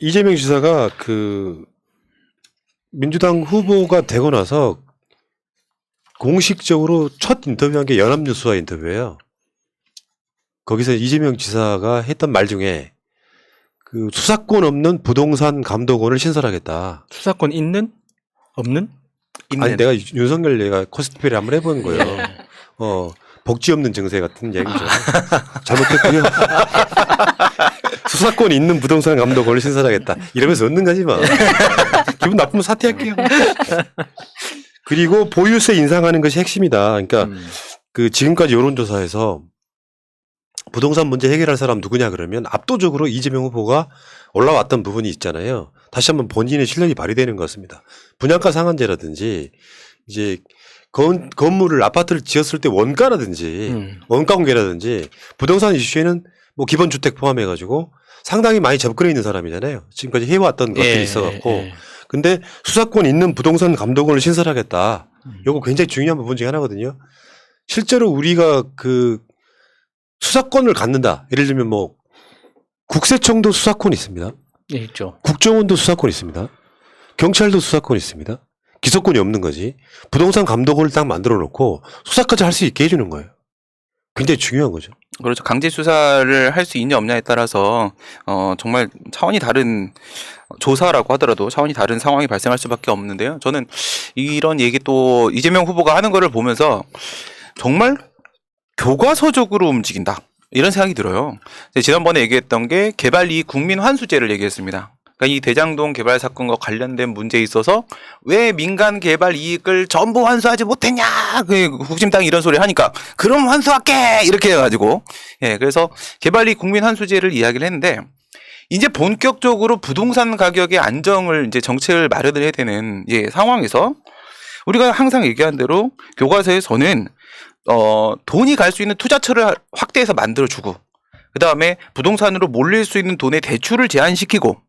이재명 지사가 그 민주당 후보가 되고 나서 공식적으로 첫 인터뷰한 게 연합뉴스와 인터뷰예요. 거기서 이재명 지사가 했던 말 중에 그 수사권 없는 부동산 감독원을 신설하겠다. 수사권 있는? 없는? 있는. 아니 내가 윤석열 얘가 코스프레를 한번 해본 거예요. 복지 없는 증세 같은 얘기죠. 잘못했군요. 수사권 있는 부동산 감독원을 신설하겠다. 이러면서 얻는 거지 뭐. 기분 나쁘면 사퇴할게요. 그리고 보유세 인상하는 것이 핵심이다. 그러니까 그 지금까지 여론조사에서 부동산 문제 해결할 사람 누구냐 그러면 압도적으로 이재명 후보가 올라왔던 부분이 있잖아요. 다시 한번 본인의 실력이 발휘되는 것 같습니다. 분양가 상한제라든지 이제 건물을 아파트를 지었을 때 원가라든지 원가 공개라든지 부동산 이슈에는 뭐 기본주택 포함해가지고 상당히 많이 접근해 있는 사람이잖아요. 지금까지 해왔던 것들이 있어갖고. 근데 수사권 있는 부동산 감독원을 신설하겠다. 요거 굉장히 중요한 부분 중에 하나거든요. 실제로 우리가 그 수사권을 갖는다. 예를 들면 뭐 국세청도 수사권이 있습니다. 예, 있죠. 국정원도 수사권이 있습니다. 경찰도 수사권이 있습니다. 기소권이 없는 거지. 부동산 감독원을 딱 만들어 놓고 수사까지 할 수 있게 해주는 거예요. 굉장히 중요한 거죠. 그렇죠. 강제 수사를 할 수 있냐 없냐에 따라서 정말 차원이 다른 조사라고 하더라도 차원이 다른 상황이 발생할 수밖에 없는데요. 저는 이런 얘기 또 이재명 후보가 하는 거를 보면서 정말 교과서적으로 움직인다 이런 생각이 들어요. 지난번에 얘기했던 게 개발이익 국민환수제를 얘기했습니다. 그러니까 이 대장동 개발 사건과 관련된 문제에 있어서 왜 민간 개발 이익을 전부 환수하지 못했냐, 국힘당이 이런 소리 하니까 그럼 환수할게 이렇게 해가지고 그래서 개발이익 국민환수제를 이야기를 했는데 이제 본격적으로 부동산 가격의 안정을 이제 정책을 마련을 해야 되는 상황에서 우리가 항상 얘기한 대로 교과서에서는 돈이 갈 수 있는 투자처를 확대해서 만들어주고 그 다음에 부동산으로 몰릴 수 있는 돈의 대출을 제한시키고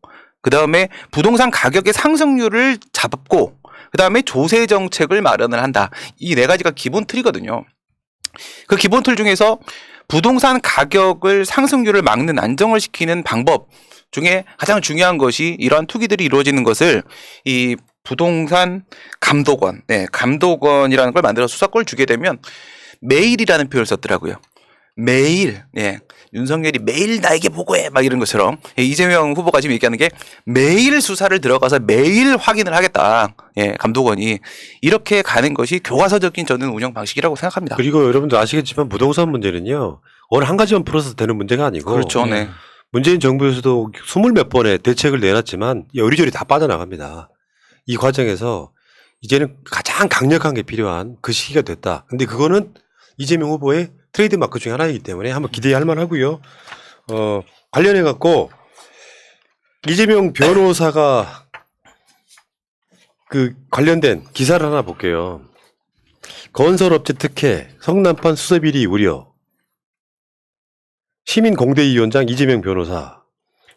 그 다음에 부동산 가격의 상승률을 잡고 그 다음에 조세 정책을 마련을 한다. 이 네 가지가 기본 틀이거든요. 그 기본 틀 중에서 부동산 가격을 상승률을 막는 안정을 시키는 방법 중에 가장 중요한 것이 이러한 투기들이 이루어지는 것을 이 부동산 감독원, 감독원이라는 걸 만들어서 수사권을 주게 되면 매일이라는 표현을 썼더라고요. 매일, 윤석열이 매일 나에게 보고해 막 이런 것처럼 이재명 후보가 지금 얘기하는 게 매일 수사를 들어가서 매일 확인을 하겠다. 감독원이 이렇게 가는 것이 교과서적인 저는 운영 방식이라고 생각합니다. 그리고 여러분들 아시겠지만 부동산 문제는요 어느 한 가지만 풀어서 되는 문제가 아니고 그렇죠. 네. 문재인 정부에서도 20몇 번의 대책을 내놨지만 요리조리 다 빠져나갑니다. 이 과정에서 이제는 가장 강력한 게 필요한 그 시기가 됐다. 근데 그거는 이재명 후보의 트레이드마크 중에 하나이기 때문에 한번 기대할 만하고요. 관련해 갖고 이재명 변호사가 그 관련된 기사를 하나 볼게요. 건설업체 특혜, 성남판 수사비리 우려. 시민공대위원장 이재명 변호사.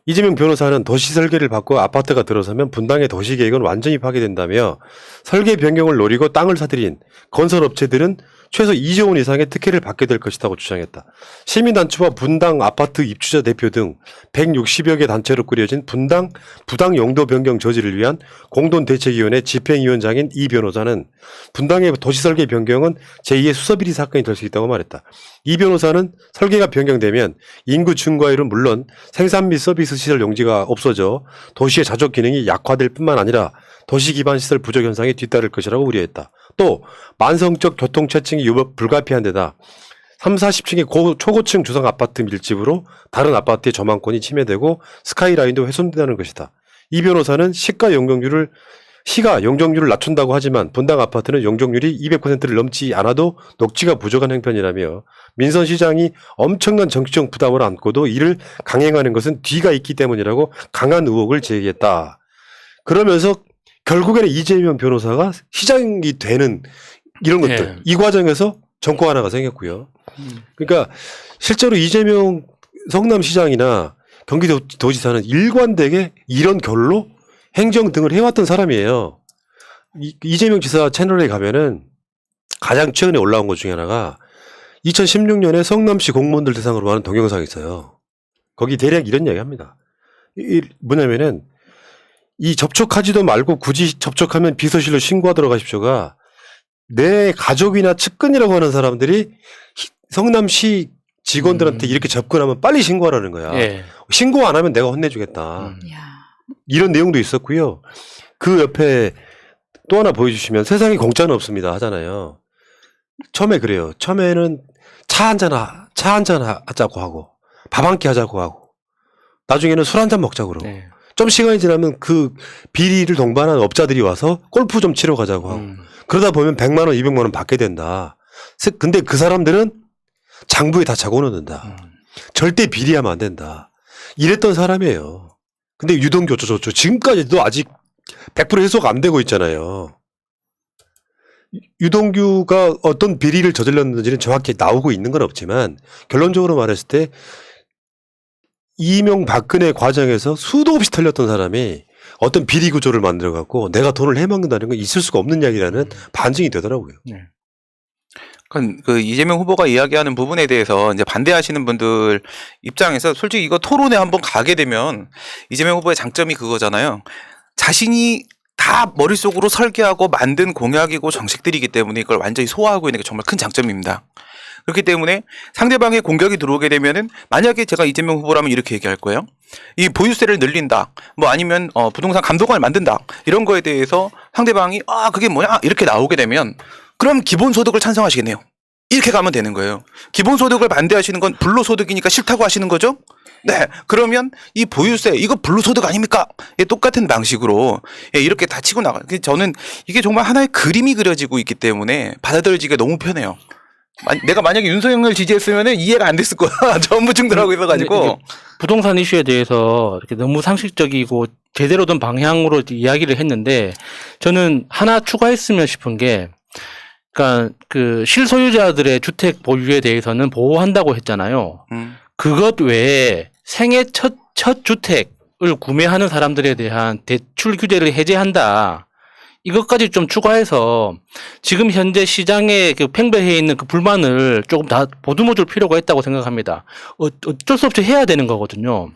이재명 변호사는 도시 설계를 받고 아파트가 들어서면 분당의 도시계획은 완전히 파괴된다며 설계 변경을 노리고 땅을 사들인 건설업체들은 최소 2조 원 이상의 특혜를 받게 될 것이라고 주장했다. 시민단체와 분당 아파트 입주자 대표 등 160여 개 단체로 꾸려진 부당 용도 변경 저지를 위한 공동대책위원회 집행위원장인 이 변호사는 분당의 도시설계 변경은 제2의 수사비리 사건이 될 수 있다고 말했다. 이 변호사는 설계가 변경되면 인구 증가율은 물론 생산 및 서비스 시설 용지가 없어져 도시의 자족 기능이 약화될 뿐만 아니라 도시 기반 시설 부족 현상이 뒤따를 것이라고 우려했다. 또 만성적 교통체증이 유법 불가피한 데다 3, 40층의 초고층 주상 아파트 밀집으로 다른 아파트의 조망권이 침해되고 스카이라인도 훼손된다는 것이다. 이 변호사는 시가 용적률을 낮춘다고 하지만 분당 아파트는 용적률이 200%를 넘지 않아도 녹지가 부족한 형편이라며 민선시장이 엄청난 정치적 부담을 안고도 이를 강행하는 것은 뒤가 있기 때문이라고 강한 의혹을 제기했다. 그러면서 결국에는 이재명 변호사가 시장이 되는 이런 것들 이 과정에서 정권 하나가 생겼고요. 그러니까 실제로 이재명 성남시장이나 경기도지사는 일관되게 이런 결로 행정 등을 해왔던 사람이에요. 이재명 지사 채널에 가면은 가장 최근에 올라온 것 중에 하나가 2016년에 성남시 공무원들 대상으로 하는 동영상이 있어요. 거기 대략 이런 이야기 합니다. 뭐냐면은 이 접촉하지도 말고 굳이 접촉하면 비서실로 신고하도록 하십시오가 내 가족이나 측근이라고 하는 사람들이 성남시 직원들한테 이렇게 접근하면 빨리 신고하라는 거야. 예. 신고 안 하면 내가 혼내주겠다. 야. 이런 내용도 있었고요. 그 옆에 또 하나 보여주시면 세상에 공짜는 없습니다 하잖아요. 처음에 그래요. 처음에는 차 한잔 하자고 하고 밥 한 끼 하자고 하고 나중에는 술 한잔 먹자고 그러고 네. 좀 시간이 지나면 그 비리를 동반한 업자들이 와서 골프 좀 치러 가자고 하고 그러다 보면 100만 원, 200만 원 받게 된다. 근데 그 사람들은 장부에 다 적어놓는다. 절대 비리하면 안 된다. 이랬던 사람이에요. 근데 유동규 어쩌고저쩌고 지금까지도 아직 100% 해소가 안 되고 있잖아요. 유동규가 어떤 비리를 저질렀는지는 정확히 나오고 있는 건 없지만 결론적으로 말했을 때 이명박근혜 과정에서 수도 없이 털렸던 사람이 어떤 비리 구조를 만들어 갖고 내가 돈을 해먹는다는 건 있을 수가 없는 이야기라는 반증이 되더라고요. 그 이재명 후보가 이야기하는 부분에 대해서 이제 반대하시는 분들 입장에서 솔직히 이거 토론회 한번 가게 되면 이재명 후보의 장점이 그거잖아요. 자신이 다 머릿속으로 설계하고 만든 공약이고 정책들이기 때문에 이걸 완전히 소화하고 있는 게 정말 큰 장점입니다. 그렇기 때문에 상대방의 공격이 들어오게 되면은 만약에 제가 이재명 후보라면 이렇게 얘기할 거예요. 이 보유세를 늘린다. 뭐 아니면 부동산 감독원을 만든다. 이런 거에 대해서 상대방이 그게 뭐냐? 이렇게 나오게 되면 그럼 기본소득을 찬성하시겠네요. 이렇게 가면 되는 거예요. 기본소득을 반대하시는 건 불로소득이니까 싫다고 하시는 거죠? 네. 그러면 이 보유세, 이거 불로소득 아닙니까? 예, 똑같은 방식으로 이렇게 다 치고 나가요. 저는 이게 정말 하나의 그림이 그려지고 있기 때문에 받아들여지기가 너무 편해요. 내가 만약에 윤석열을 지지했으면 이해가 안 됐을 거야. 전무증들하고 있어가지고. 부동산 이슈에 대해서 이렇게 너무 상식적이고 제대로 된 방향으로 이야기를 했는데 저는 하나 추가했으면 싶은 게 그러니까 그 실소유자들의 주택 보유에 대해서는 보호한다고 했잖아요. 그것 외에 생애 첫 주택을 구매하는 사람들에 대한 대출 규제를 해제한다. 이것까지 좀 추가해서 지금 현재 시장에 그 팽배해 있는 그 불만을 조금 다 보듬어 줄 필요가 있다고 생각합니다. 어쩔 수 없이 해야 되는 거거든요.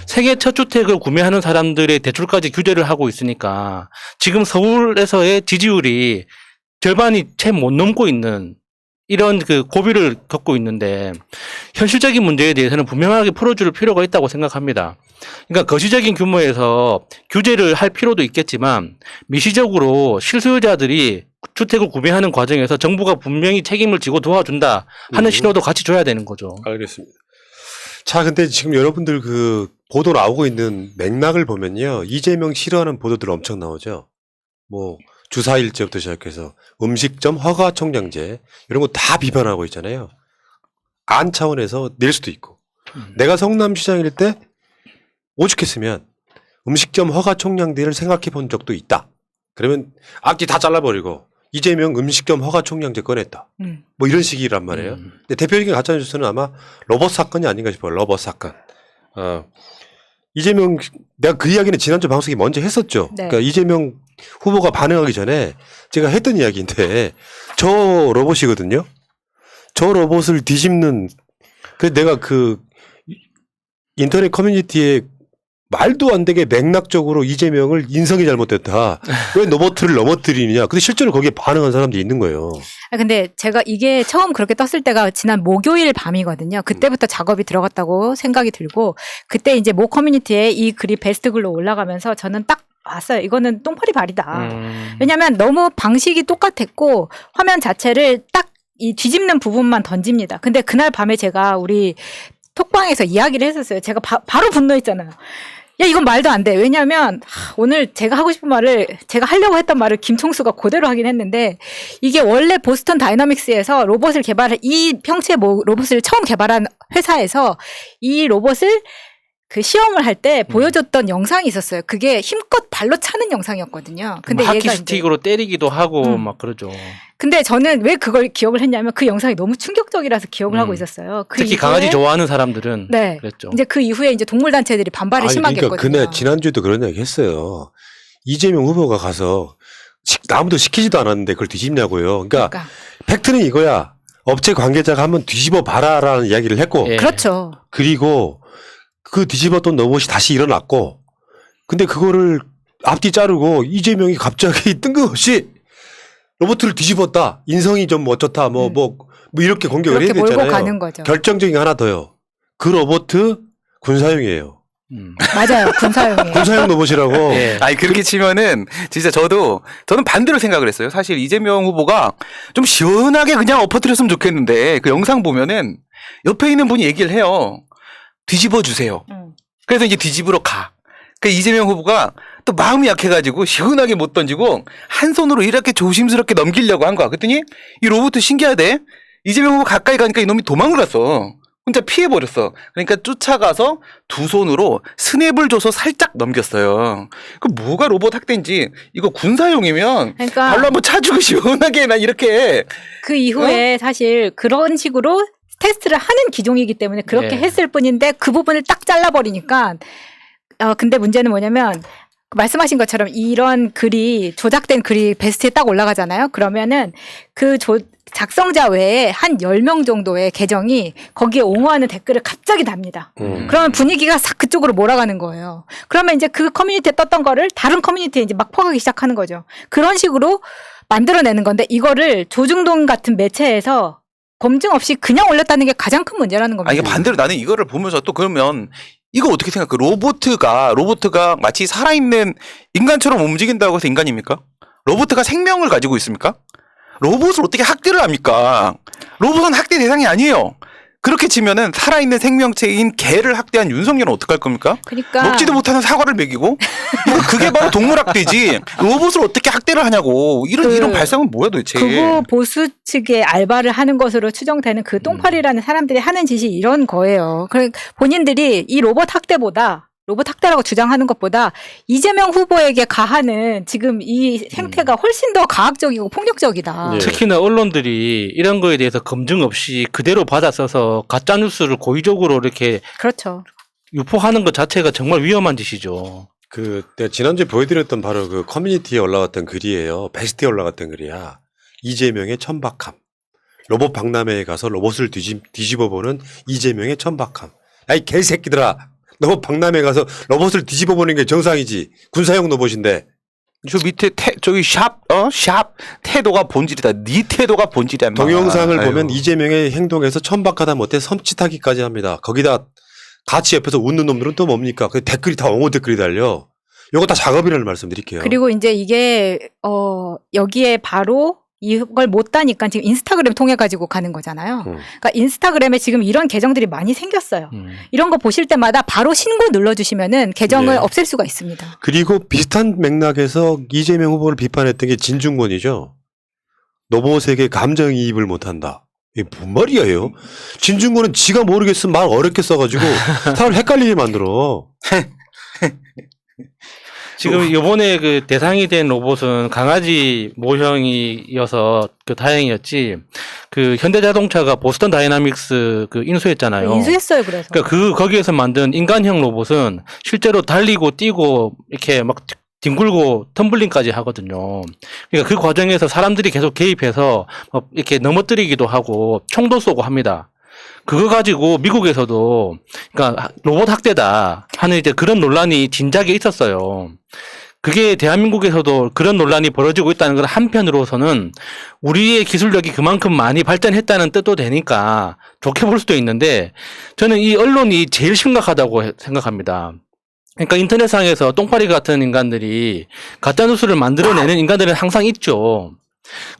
생애 첫 주택을 구매하는 사람들의 대출까지 규제를 하고 있으니까 지금 서울에서의 지지율이 절반이 채 못 넘고 있는 이런 그 고비를 겪고 있는데 현실적인 문제에 대해서는 분명하게 풀어줄 필요가 있다고 생각합니다. 그러니까 거시적인 규모에서 규제를 할 필요도 있겠지만 미시적으로 실소유자들이 주택을 구매하는 과정에서 정부가 분명히 책임을 지고 도와준다 하는 신호도 같이 줘야 되는 거죠. 알겠습니다. 자, 근데 지금 여러분들 그 보도 나오고 있는 맥락을 보면요. 이재명 싫어하는 보도들 엄청 나오죠. 뭐 주사일제부터 시작해서 음식점 허가 총량제 이런 거 다 비판하고 있잖아요. 안 차원에서 낼 수도 있고. 내가 성남시장일 때 오죽했으면 음식점 허가 총량제를 생각해 본 적도 있다. 그러면 앞뒤 다 잘라버리고 이재명 음식점 허가 총량제 꺼냈다. 뭐 이런 식이란 말이에요. 근데 대표적인 가짜뉴스는 아마 로봇 사건이 아닌가 싶어요. 로봇 사건. 이재명, 내가 그 이야기는 지난주 방송에 먼저 했었죠. 네. 그러니까 이재명 후보가 반응하기 전에 제가 했던 이야기인데 저 로봇이거든요. 저 로봇을 뒤집는 그 내가 그 인터넷 커뮤니티에 말도 안 되게 맥락적으로 이재명을 인성이 잘못됐다. 왜 로봇을 넘어뜨리느냐. 근데 실제로 거기에 반응한 사람들이 있는 거예요. 근데 제가 이게 처음 그렇게 떴을 때가 지난 목요일 밤이거든요. 그때부터 작업이 들어갔다고 생각이 들고 그때 이제 모 커뮤니티에 이 글이 베스트 글로 올라가면서 저는 딱 봤어요. 이거는 똥파리 발이다. 왜냐하면 너무 방식이 똑같았고 화면 자체를 딱 이 뒤집는 부분만 던집니다. 근데 그날 밤에 제가 우리 톡방에서 이야기를 했었어요. 제가 바로 분노했잖아요. 야, 이건 말도 안 돼. 왜냐하면 오늘 제가 하고 싶은 말을 제가 하려고 했던 말을 김총수가 그대로 하긴 했는데 이게 원래 보스턴 다이너믹스에서 로봇을 개발한 이 평체 로봇을 처음 개발한 회사에서 이 로봇을 그 시험을 할 때 보여줬던 영상이 있었어요. 그게 힘껏 발로 차는 영상이었거든요. 근데 하키 얘가 스틱으로 때리기도 하고 막 그러죠. 근데 저는 왜 그걸 기억을 했냐면 그 영상이 너무 충격적이라서 기억을 하고 있었어요. 그 특히 이후에, 강아지 좋아하는 사람들은 네. 그랬죠. 이제 그 이후에 이제 동물 단체들이 반발을 심하게 그러니까 했거든요. 그날 지난주에도 그런 얘기 했어요. 이재명 후보가 가서 아무도 시키지도 않았는데 그걸 뒤집냐고요. 그러니까 팩트는 이거야. 업체 관계자가 한번 뒤집어 봐라라는 이야기를 했고 예. 그렇죠. 그리고 그 뒤집었던 로봇이 다시 일어났고 근데 그거를 앞뒤 자르고 이재명이 갑자기 뜬금없이 로봇을 뒤집었다. 인성이 좀 어쩌다. 뭐 이렇게 공격을 해야 그렇게 몰고 됐잖아요. 가는 거죠. 결정적인 게 하나 더요. 그 로봇 군사용이에요. 맞아요. 군사용이에요. 군사용 로봇이라고. 예. 아니 그렇게 치면은 진짜 저는 반대로 생각을 했어요. 사실 이재명 후보가 좀 시원하게 그냥 엎어뜨렸으면 좋겠는데 그 영상 보면은 옆에 있는 분이 얘기를 해요. 뒤집어 주세요. 그래서 이제 뒤집으러 가. 그 이재명 후보가 또 마음이 약해가지고 시원하게 못 던지고 한 손으로 이렇게 조심스럽게 넘기려고 한 거야. 그랬더니 이 로봇 신기하대. 이재명 후보 가까이 가니까 이놈이 도망을 갔어. 혼자 피해버렸어. 그러니까 쫓아가서 두 손으로 스냅을 줘서 살짝 넘겼어요. 그 뭐가 로봇 학대인지 이거 군사용이면 그러니까 발로 한번 차주고 시원하게 난 이렇게 그 이후에 사실 그런 식으로 테스트를 하는 기종이기 때문에 그렇게 네. 했을 뿐인데 그 부분을 딱 잘라버리니까 근데 문제는 뭐냐면 말씀하신 것처럼 이런 글이 조작된 글이 베스트에 딱 올라가잖아요. 그러면은 그 작성자 외에 한 10명 정도의 계정이 거기에 옹호하는 댓글을 갑자기 답니다. 그러면 분위기가 싹 그쪽으로 몰아가는 거예요. 그러면 이제 그 커뮤니티에 떴던 거를 다른 커뮤니티에 이제 막 퍼가기 시작하는 거죠. 그런 식으로 만들어내는 건데 이거를 조중동 같은 매체에서 검증 없이 그냥 올렸다는 게 가장 큰 문제라는 겁니다. 아, 이게 반대로 나는 이거를 보면서 또 그러면 이거 어떻게 생각해? 로봇가 마치 살아있는 인간처럼 움직인다고 해서 인간입니까? 로봇가 생명을 가지고 있습니까? 로봇을 어떻게 학대를 합니까? 로봇은 학대 대상이 아니에요. 그렇게 치면은 살아있는 생명체인 개를 학대한 윤석열은 어떡할 겁니까? 그러니까 먹지도 못하는 사과를 먹이고 그게 바로 동물학대지. 로봇을 어떻게 학대를 하냐고. 이런 발상은 뭐야 도대체. 극우 보수 측의 알바를 하는 것으로 추정되는 그 똥파리라는 사람들이 하는 짓이 이런 거예요. 그러니까 본인들이 이 로봇 학대라고 주장하는 것보다 이재명 후보에게 가하는 지금 이 행태가 훨씬 더 가학적이고 폭력적이다. 예. 특히나 언론들이 이런 거에 대해서 검증 없이 그대로 받아 써서 가짜 뉴스를 고의적으로 이렇게 그렇죠. 유포하는 것 자체가 정말 위험한 짓이죠. 내가 지난주에 보여드렸던 바로 그 커뮤니티에 올라갔던 글이에요. 베스트에 올라갔던 글이야. 이재명의 천박함. 로봇 박람회에 가서 로봇을 뒤집어보는 이재명의 천박함. 야, 이 개새끼들아. 로봇 박람회에 가서 로봇을 뒤집어보는 게 정상이지. 군사용 로봇인데. 저 밑에 저기 샵 태도가 본질이다. 네 태도가 본질이야. 인마. 동영상을 아유. 보면 이재명의 행동에서 천박하다 못해 섬찟하기까지 합니다. 거기다 같이 옆에서 웃는 놈들은 또 뭡니까? 그 댓글이 다 옹호 댓글이 달려. 요거 다 작업이라는 말씀 드릴게요. 그리고 이제 이게 여기에 바로 이걸 못 따니까 지금 인스타그램 통해 가지고 가는 거잖아요. 그러니까 인스타그램에 지금 이런 계정들이 많이 생겼어요. 이런 거 보실 때마다 바로 신고 눌러주시면은 계정을 네. 없앨 수가 있습니다. 그리고 비슷한 맥락에서 이재명 후보를 비판했던 게 진중권이죠. 로봇에게 감정이입을 못한다. 이게 뭔 말이에요? 진중권은 지가 모르겠으면 말 어렵게 써가지고 사람 헷갈리게 만들어. 지금 이번에 그 대상이 된 로봇은 강아지 모형이어서 다행이었지. 그 현대자동차가 보스턴 다이나믹스 인수했잖아요. 인수했어요, 그래서. 그러니까 거기에서 만든 인간형 로봇은 실제로 달리고 뛰고 이렇게 막 뒹굴고 텀블링까지 하거든요. 그러니까 그 과정에서 사람들이 계속 개입해서 이렇게 넘어뜨리기도 하고 총도 쏘고 합니다. 그거 가지고 미국에서도 그러니까 로봇 학대다 하는 이제 그런 논란이 진작에 있었어요. 그게 대한민국에서도 그런 논란이 벌어지고 있다는 건 한편으로서는 우리의 기술력이 그만큼 많이 발전했다는 뜻도 되니까 좋게 볼 수도 있는데 저는 이 언론이 제일 심각하다고 생각합니다. 그러니까 인터넷상에서 똥파리 같은 인간들이 가짜뉴스를 만들어내는 인간들은 항상 있죠.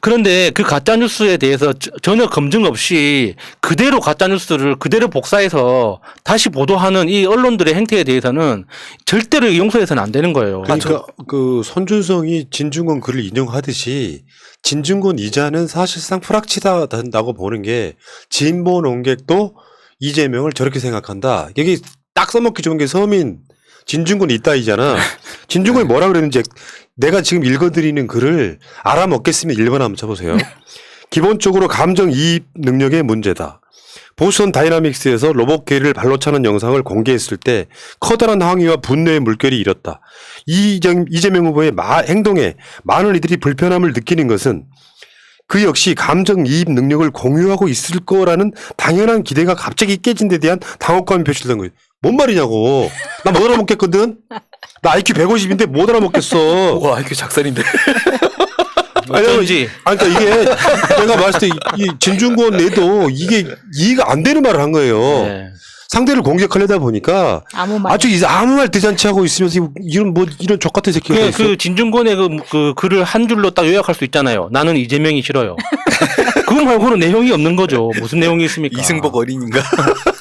그런데 그 가짜뉴스에 대해서 전혀 검증 없이 그대로 가짜뉴스를 그대로 복사해서 다시 보도하는 이 언론들의 행태에 대해서는 절대로 용서해서는 안 되는 거예요. 그러니까 그 손준성이 진중권 글을 인용하듯이 진중권 이자는 사실상 프락치다 된다고 보는 게 진보 농객도 이재명을 저렇게 생각한다. 여기 딱 써먹기 좋은 게 서민 진중권 이따이잖아. 진중권이 뭐라 그랬는지 내가 지금 읽어드리는 글을 알아먹겠으면 1번 한번 쳐보세요. 기본적으로 감정이입 능력의 문제다. 보스턴 다이나믹스에서 로봇개를 발로 차는 영상을 공개했을 때 커다란 항의와 분노의 물결이 일었다. 이재명 후보의 행동에 많은 이들이 불편함을 느끼는 것은 그 역시 감정이입 능력을 공유하고 있을 거라는 당연한 기대가 갑자기 깨진 데 대한 당혹감이 표출된 거예요. 뭔 말이냐고. 나 못 알아먹겠거든. 나 IQ 150인데 못 알아먹겠어. 와, 이게 작살인데. 어쩐지. 그러니까 이게 내가 봤을 때 이 진중권 내도 이게 이해가 안 되는 말을 한 거예요. 네. 상대를 공격하려다 보니까 아무 말. 아무 말 대잔치 하고 있으면서 이런 족 같은 새끼가 다 있어. 그 진중권의 그 글을 한 줄로 딱 요약할 수 있잖아요. 나는 이재명이 싫어요. 그거 말고는 내용이 없는 거죠. 무슨 내용이 있습니까? 이승복 어린인가?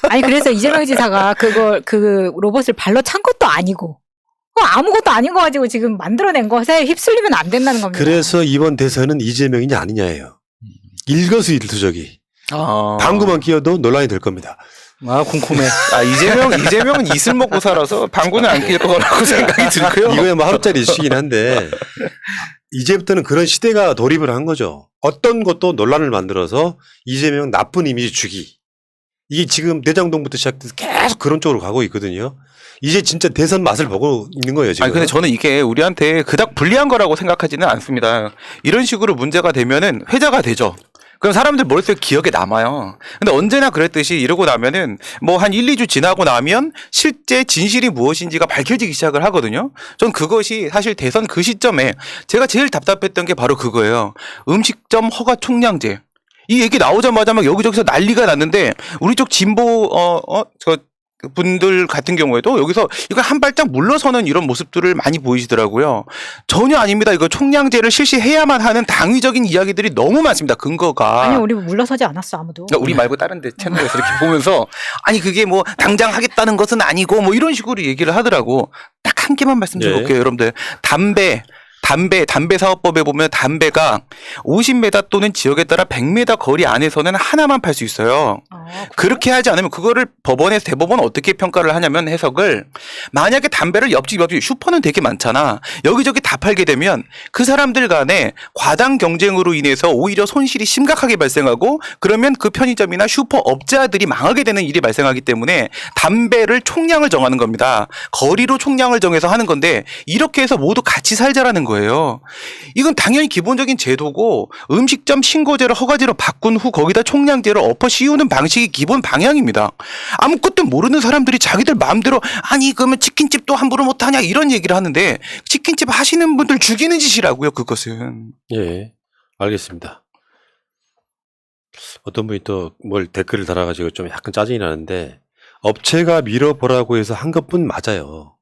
아니 그래서 이재명 지사가 그 로봇을 발로 찬 것도 아니고 아무것도 아닌 거 가지고 지금 만들어낸 것에 휩쓸리면 안 된다는 겁니다. 그래서 이번 대선은 이재명이냐 아니냐예요. 일거수일투족이. 방구만 끼어도 논란이 될 겁니다. 아, 궁금해. 이재명은 이슬 먹고 살아서 방구는 안 낄 거라고 생각이 들고요. 이거야 뭐 하루짜리 이슈긴 한데 이제부터는 그런 시대가 돌입을 한 거죠. 어떤 것도 논란을 만들어서 이재명 나쁜 이미지 주기. 이게 지금 대장동부터 시작해서 계속 그런 쪽으로 가고 있거든요. 이제 진짜 대선 맛을 보고 있는 거예요, 지금. 아니, 근데 저는 이게 우리한테 그닥 불리한 거라고 생각하지는 않습니다. 이런 식으로 문제가 되면은 회자가 되죠. 그럼 사람들 머릿속에 기억에 남아요. 근데 언제나 그랬듯이 이러고 나면은 뭐 한 1, 2주 지나고 나면 실제 진실이 무엇인지가 밝혀지기 시작을 하거든요. 전 그것이 사실 대선 그 시점에 제가 제일 답답했던 게 바로 그거예요. 음식점 허가 총량제. 이 얘기 나오자마자 막 여기저기서 난리가 났는데 우리 쪽 진보 분들 같은 경우에도 여기서 이걸 한 발짝 물러서는 이런 모습들을 많이 보이시더라고요. 전혀 아닙니다. 이거 총량제를 실시해야만 하는 당위적인 이야기들이 너무 많습니다. 근거가. 아니 우리 물러서지 않았어 아무도. 그러니까 우리 말고 다른 데 채널에서 이렇게 보면서 아니 그게 뭐 당장 하겠다는 것은 아니고 뭐 이런 식으로 얘기를 하더라고. 딱 한 개만 말씀드려볼게요. 여러분들. 담배 사업법에 보면 담배가 50m 또는 지역에 따라 100m 거리 안에서는 하나만 팔 수 있어요. 그렇게 하지 않으면 그거를 법원에서 대법원 어떻게 평가를 하냐면 해석을 만약에 담배를 옆집 슈퍼는 되게 많잖아. 여기저기 다 팔게 되면 그 사람들 간에 과당 경쟁으로 인해서 오히려 손실이 심각하게 발생하고 그러면 그 편의점이나 슈퍼 업자들이 망하게 되는 일이 발생하기 때문에 담배를 총량을 정하는 겁니다. 거리로 총량을 정해서 하는 건데 이렇게 해서 모두 같이 살자라는 거예요. 이건 당연히 기본적인 제도고 음식점 신고제를 허가제로 바꾼 후 거기다 총량제를 엎어 씌우는 방식이 기본 방향입니다. 아무것도 모르는 사람들이 자기들 마음대로 아니 그러면 치킨집도 함부로 못하냐 이런 얘기를 하는데 치킨집 하시는 분들 죽이는 짓이라고요. 그것은. 예, 알겠습니다. 어떤 분이 또 뭘 댓글을 달아가지고 좀 약간 짜증이 나는데 업체가 밀어보라고 해서 한 것뿐 맞아요.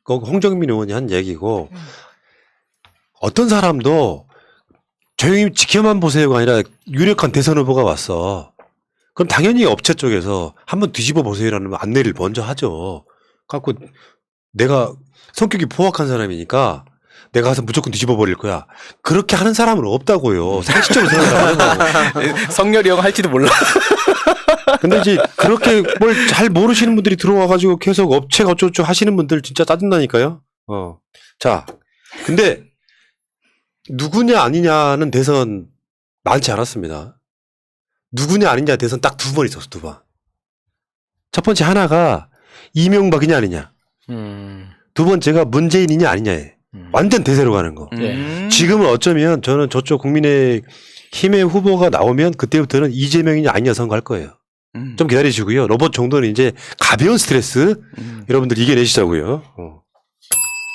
그 홍정민 의원이 한 얘기고 어떤 사람도 조용히 지켜만 보세요가 아니라 유력한 대선 후보가 왔어. 그럼 당연히 업체 쪽에서 한번 뒤집어 보세요라는 안내를 먼저 하죠. 갖고 내가 성격이 포악한 사람이니까 내가 가서 무조건 뒤집어 버릴 거야. 그렇게 하는 사람은 없다고요. 상식적으로 생각하는 거. 성렬이 형 할지도 몰라. 근데 이제 그렇게 뭘 잘 모르시는 분들이 들어와가지고 계속 업체가 어쩌고 하시는 분들 진짜 짜증나니까요. 자, 근데 누구냐 아니냐는 대선 많지 않았습니다. 누구냐 아니냐 대선 딱 2번 있었어, 2번. 첫 번째 하나가 이명박이냐 아니냐. 2번째가 문재인이냐 아니냐에 완전 대세로 가는 거. 지금은 어쩌면 저는 저쪽 국민의힘의 후보가 나오면 그때부터는 이재명이냐 아니냐 선거할 거예요. 좀 기다리시고요. 로봇 정도는 이제 가벼운 스트레스 여러분들 이겨내시자고요.